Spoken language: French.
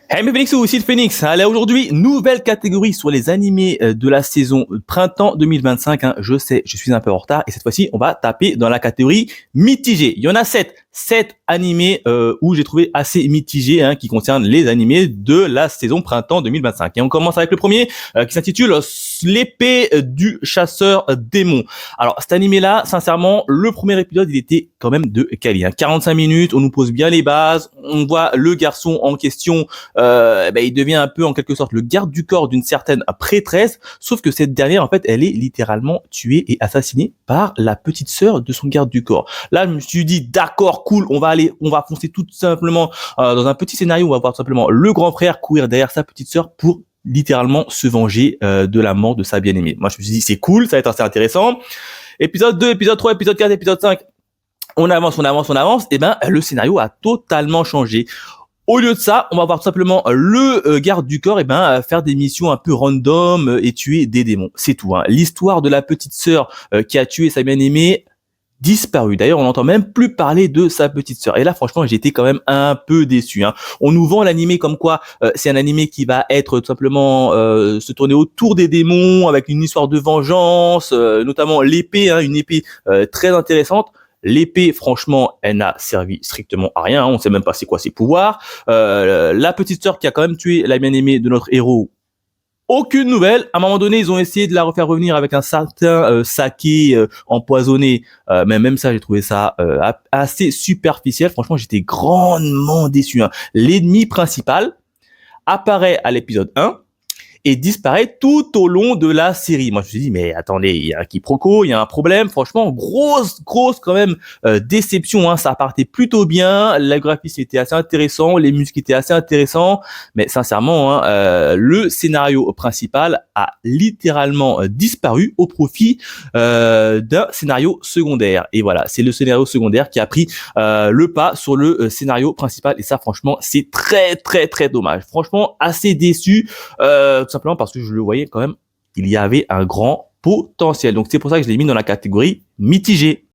Hey mes Phoenix, aussi le Phoenix. Allez, aujourd'hui, nouvelle catégorie sur les animés de la saison printemps 2025. Je sais, je suis un peu en retard et cette fois-ci, on va taper dans la catégorie mitigée. Il y en a 7. 7 animés où j'ai trouvé assez mitigés qui concernent les animés de la saison printemps 2025. Et on commence avec le premier qui s'intitule L'épée du chasseur démon. Alors cet animé-là, sincèrement, le premier épisode, il était quand même de quali. 45 minutes, on nous pose bien les bases, on voit le garçon en question il devient un peu en quelque sorte le garde du corps d'une certaine prêtresse, sauf que cette dernière en fait elle est littéralement tuée et assassinée par la petite sœur de son garde du corps. Là je me suis dit d'accord, cool, on va foncer tout simplement dans un petit scénario où on va voir tout simplement le grand frère courir derrière sa petite sœur pour littéralement se venger de la mort de sa bien-aimée. Moi je me suis dit c'est cool, ça va être assez intéressant. Épisode 2, épisode 3, épisode 4, épisode 5, on avance, et le scénario a totalement changé. Au lieu de ça, on va voir tout simplement le garde du corps faire des missions un peu random et tuer des démons. C'est tout. L'histoire de la petite sœur qui a tué sa bien-aimée disparue. D'ailleurs, on n'entend même plus parler de sa petite sœur. Et là, franchement, j'ai été quand même un peu déçu. On nous vend l'animé comme quoi c'est un animé qui va être tout simplement se tourner autour des démons avec une histoire de vengeance, notamment l'épée, une épée très intéressante. L'épée, franchement, elle n'a servi strictement à rien. On ne sait même pas c'est quoi ses pouvoirs. La petite sœur qui a quand même tué la bien-aimée de notre héros, aucune nouvelle. À un moment donné, ils ont essayé de la refaire revenir avec un certain saké empoisonné. Mais même ça, j'ai trouvé ça assez superficiel. Franchement, j'étais grandement déçu. L'ennemi principal apparaît à l'épisode 1 et disparaît tout au long de la série. Moi, je me suis dit, mais attendez, il y a un quiproquo, il y a un problème. Franchement, grosse quand même déception. Ça partait plutôt bien, le graphisme était assez intéressant, les musiques étaient assez intéressants, mais sincèrement, le scénario principal a littéralement disparu au profit d'un scénario secondaire. Et voilà, c'est le scénario secondaire qui a pris le pas sur le scénario principal. Et ça, franchement, c'est très dommage. Franchement, assez déçu. Tout simplement parce que je le voyais quand même, il y avait un grand potentiel. Donc c'est pour ça que je l'ai mis dans la catégorie mitigée.